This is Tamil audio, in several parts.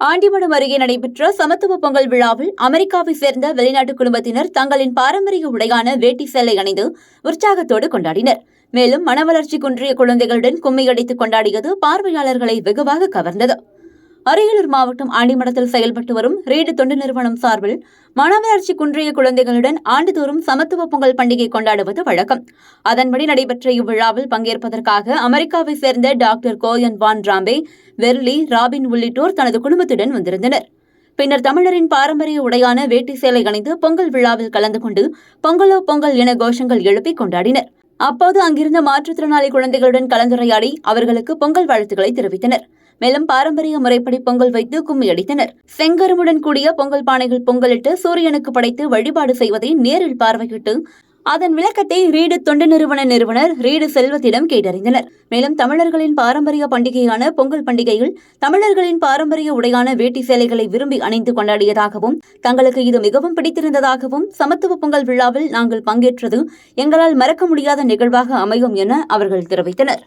ஆண்டிமடம் அருகே நடைபெற்ற சமத்துவ பொங்கல் விழாவில் அமெரிக்காவை சேர்ந்த வெளிநாட்டு குடும்பத்தினர் தங்களின் பாரம்பரிய உடையான வேட்டி சேலை அணிந்து உற்சாகத்தோடு கொண்டாடினர். மேலும் மனவளர்ச்சி குன்றிய குழந்தைகளுடன் கும்மியடித்து கொண்டாடியது பார்வையாளர்களை வெகுவாக கவர்ந்தது. அரியலூர் மாவட்டம் ஆண்டிமடத்தில் செயல்பட்டு வரும் ரீடு தொண்டு நிறுவனம் சார்பில் மனவளர்ச்சி குன்றிய குழந்தைகளுடன் ஆண்டுதோறும் சமத்துவ பொங்கல் பண்டிகை கொண்டாடுவது வழக்கம். அதன்படி நடைபெற்ற இவ்விழாவில் பங்கேற்பதற்காக அமெரிக்காவை சேர்ந்த டாக்டர் கோயன் வான் ராம்பே, வெர்லி, ராபின் உள்ளிட்டோர் தனது குடும்பத்துடன் வந்திருந்தனர். பின்னர் தமிழரின் பாரம்பரிய உடையான வேட்டி சேலை அணிந்து பொங்கல் விழாவில் கலந்து கொண்டு பொங்கலோ பொங்கல் என கோஷங்கள் எழுப்பி கொண்டாடினர். அப்போது அங்கிருந்த மாற்றுத்திறனாளி குழந்தைகளுடன் கலந்துரையாடி அவர்களுக்கு பொங்கல் வாழ்த்துக்களை தெரிவித்தனர். மேலும் பாரம்பரிய முறைப்படி பொங்கல் வைத்து கும்மி அடித்தனர். செங்கருமுடன் கூடிய பொங்கல் பானைகள் பொங்கலிட்டு சூரியனுக்கு படைத்து வழிபாடு செய்வதை நேரில் பார்வையிட்டு அதன் விளக்கத்தை ரீடு தொண்டு நிறுவனர் ரீடு செல்வத்திடம் கேட்டறிந்தனர். மேலும் தமிழர்களின் பாரம்பரிய பண்டிகையான பொங்கல் பண்டிகையில் தமிழர்களின் பாரம்பரிய உடையான வேட்டி சேலைகளை விரும்பி அணிந்து கொண்டாடியதாகவும் தங்களுக்கு இது மிகவும் பிடித்திருந்ததாகவும் சமத்துவ பொங்கல் விழாவில் நாங்கள் பங்கேற்றது எங்களால் மறக்க முடியாத நிகழ்வாக அமையும் என அவர்கள் தெரிவித்தனர்.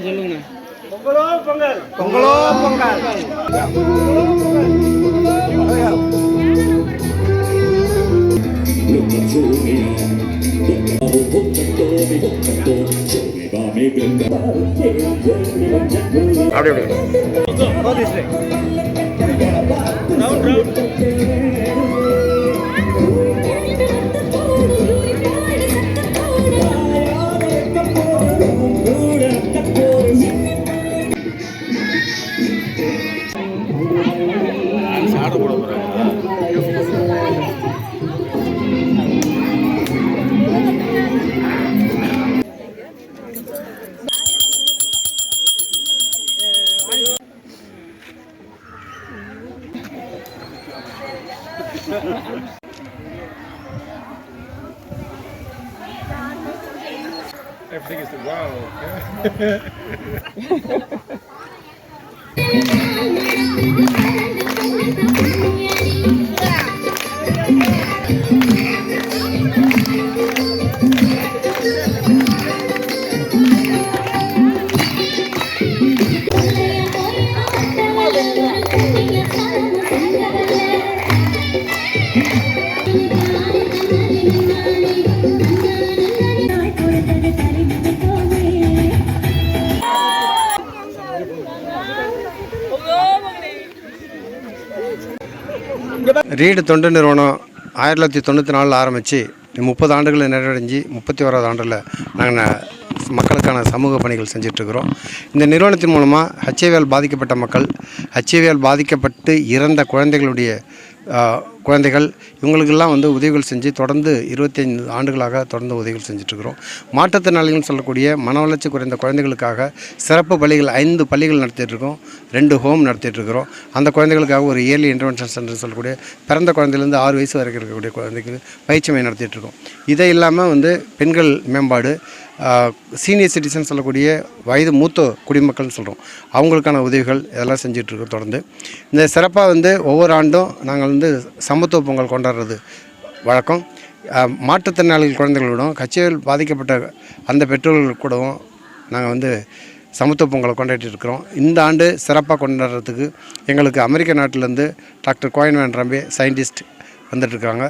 சொல்லுங்க. பொங்கலோ பொங்கல், பொங்கலோ Pongal. Everything is wow. Read தொண்டு நிறுவனம் 1994 ஆரம்பித்து 30 ஆண்டுகளை நிறைவடைஞ்சு 31வது ஆண்டில் நாங்கள் மக்களுக்கான சமூக பணிகள் செஞ்சிட்ருக்கிறோம். இந்த நிறுவனத்தின் மூலமாக ஹெச்ஐவியால் பாதிக்கப்பட்ட மக்கள், ஹெச்ஐவியால் பாதிக்கப்பட்டு இறந்த குழந்தைகள் இவங்களுக்கெல்லாம் உதவிகள் செஞ்சு தொடர்ந்து 25 ஆண்டுகளாக தொடர்ந்து உதவிகள் செஞ்சிட்ருக்கிறோம். மாற்றுத்திறனாளிகள் சொல்லக்கூடிய மன வளர்ச்சி குறைந்த குழந்தைகளுக்காக சிறப்பு பள்ளிகள் 5 பள்ளிகள் நடத்திட்டுருக்கோம், 2 ஹோம் நடத்திட்டுருக்கிறோம். அந்த குழந்தைகளுக்காக ஒரு இயர்லி இன்டர்வென்ஷன் சென்டர் சொல்லக்கூடிய பிறந்த குழந்தைலேருந்து 6 வயசு வரைக்கும் இருக்கக்கூடிய குழந்தைக்கு பயிற்சி மையம் நடத்திட்டுருக்கோம். இதை இல்லாமல் பெண்கள் மேம்பாடு, சீனியர் சிட்டிசன் சொல்லக்கூடிய வயது மூத்த குடிமக்கள்னு சொல்கிறோம், அவங்களுக்கான உதவிகள் இதெல்லாம் செஞ்சிட்ருக்கோம். தொடர்ந்து இந்த சிறப்பாக ஒவ்வொரு ஆண்டும் நாங்கள் சமத்துவ பொங்கல் கொண்டாடுறது வழக்கம். மாற்றுத்திறனாளிகள் குழந்தைகளோடும் கட்சியில் பாதிக்கப்பட்ட அந்த பெற்றோர்கள் கூடவும் நாங்கள் சமத்துவ பொங்கலை கொண்டாடிட்டு இருக்கிறோம். இந்த ஆண்டு சிறப்பாக கொண்டாடுறதுக்கு எங்களுக்கு அமெரிக்க நாட்டிலேருந்து டாக்டர் கோயன் வேன் ராம்பே சயின்டிஸ்ட் வந்துட்டுருக்காங்க.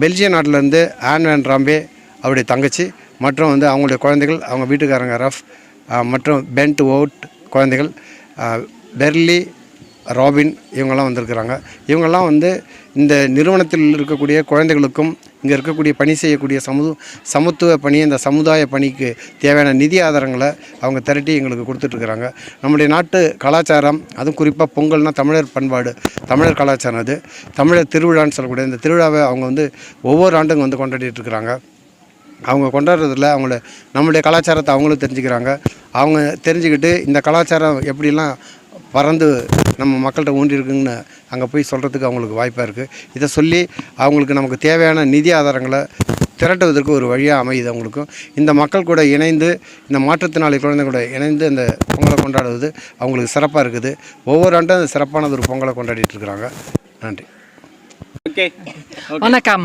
பெல்ஜியம் நாட்டிலேருந்து ஆன் வேன் ராம்பே அவருடைய தங்கச்சி மற்றும் அவங்களுடைய குழந்தைகள், அவங்க வீட்டுக்காரங்க ரஃப் மற்றும் பென்ட் ஓட் குழந்தைகள், பெர்லி, ராபின் இவங்கெல்லாம் வந்திருக்கிறாங்க. இவங்கெல்லாம் இந்த நிறுவனத்தில் இருக்கக்கூடிய குழந்தைகளுக்கும் இங்கே இருக்கக்கூடிய பணி செய்யக்கூடிய சமத்துவ பணி, இந்த சமுதாய பணிக்கு தேவையான நிதி ஆதாரங்களை அவங்க திரட்டி எங்களுக்கு கொடுத்துட்ருக்குறாங்க. நம்முடைய நாட்டு கலாச்சாரம், அதுவும் குறிப்பாக பொங்கல்னால் தமிழர் பண்பாடு, தமிழர் கலாச்சாரம், அது தமிழர் திருவிழான்னு சொல்லக்கூடிய இந்த திருவிழாவை அவங்க ஒவ்வொரு ஆண்டும் கொண்டாடிட்டுருக்குறாங்க. அவங்க கொண்டாடுறதில்ல நம்மளுடைய கலாச்சாரத்தை அவங்களும் தெரிஞ்சுக்கிறாங்க. அவங்க தெரிஞ்சுக்கிட்டு இந்த கலாச்சாரம் எப்படிலாம் பறந்து நம்ம மக்கள்கிட்ட ஊன்றி இருக்குங்கன்னு அங்கே போய் சொல்கிறதுக்கு அவங்களுக்கு வாய்ப்பாக இருக்குது. இதை சொல்லி அவங்களுக்கு நமக்கு தேவையான நிதி ஆதாரங்களை திரட்டுவதற்கு ஒரு வழியாக அமையுது அவங்களுக்கும். இந்த மக்கள் கூட இணைந்து, இந்த மாற்றுத்திறனாளி குழந்தை கூட இணைந்து அந்த பொங்கலை கொண்டாடுவது அவங்களுக்கு சிறப்பாக இருக்குது. ஒவ்வொரு ஆண்டும் அந்த சிறப்பானது ஒரு பொங்கலை கொண்டாடிட்டு இருக்கிறாங்க. நன்றி. Okay. Vanakkam.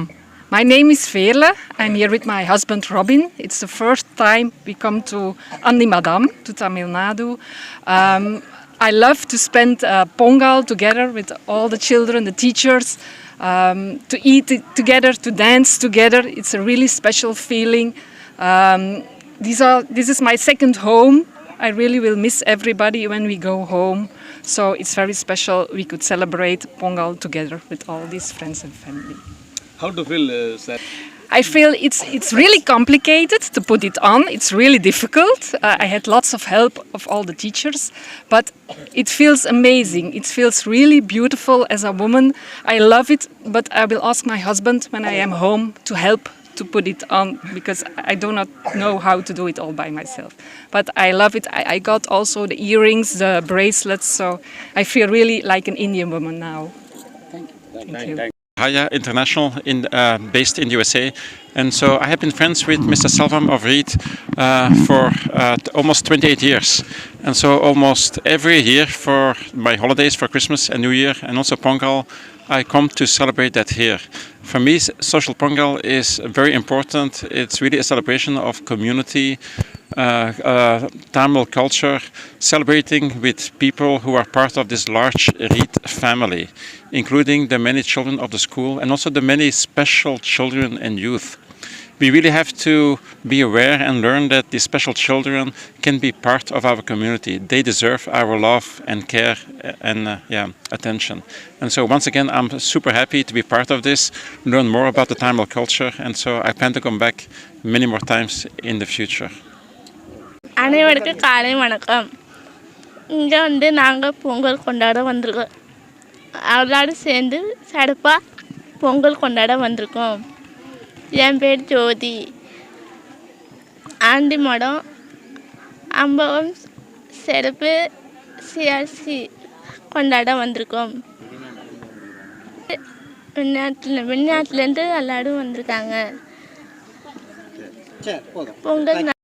My name is Veerle. I'm here with my husband Robin. It's the first time we come to Andimadam, to Tamil Nadu. I love to spend Pongal together with all the children, the teachers, to eat together, to dance together. It's a really special feeling. This is my second home. I really will miss everybody when we go home. So it's very special. We could celebrate Pongal together with all these friends and family. How to feel, sir? I feel it's really complicated to put it on. It's really difficult. I had lots of help of all the teachers, but it feels amazing. It feels really beautiful as a woman. I love it, but I will ask my husband when I am home to help to put it on because I do not know how to do it all by myself. But I love it. I got also the earrings, the bracelets, so I feel really like an Indian woman now. Thank you. Haya International based in the USA, and so I have been friends with Mr. Salvam of Reed for almost 28 years, and so almost every year for my holidays, for Christmas and New Year, and also Pongal, I come to celebrate that here. For me, social Pongal is very important. It's really a celebration of community, Tamil culture, celebrating with people who are part of this large Reed family, including the many children of the school and also the many special children and youth. We really have to be aware and learn that these special children can be part of our community. They deserve our love and care and attention. And so once again, I'm super happy to be part of this, learn more about the Tamil culture, and so I plan to come back many more times in the future. அனைவருக்கும் காலை வணக்கம். இங்கே நாங்கள் பொங்கல் கொண்டாட வந்திருக்கோம். எல்லாரும் சேர்ந்து சிறப்பாக பொங்கல் கொண்டாட வந்திருக்கோம். என் பேர் ஜோதி. ஆண்டிமடம் அம்பகம் சிறப்பு சிஆர்சி கொண்டாட வந்திருக்கோம். வெளிநாட்டிலேருந்து எல்லாரும் வந்திருக்காங்க. பொங்கல்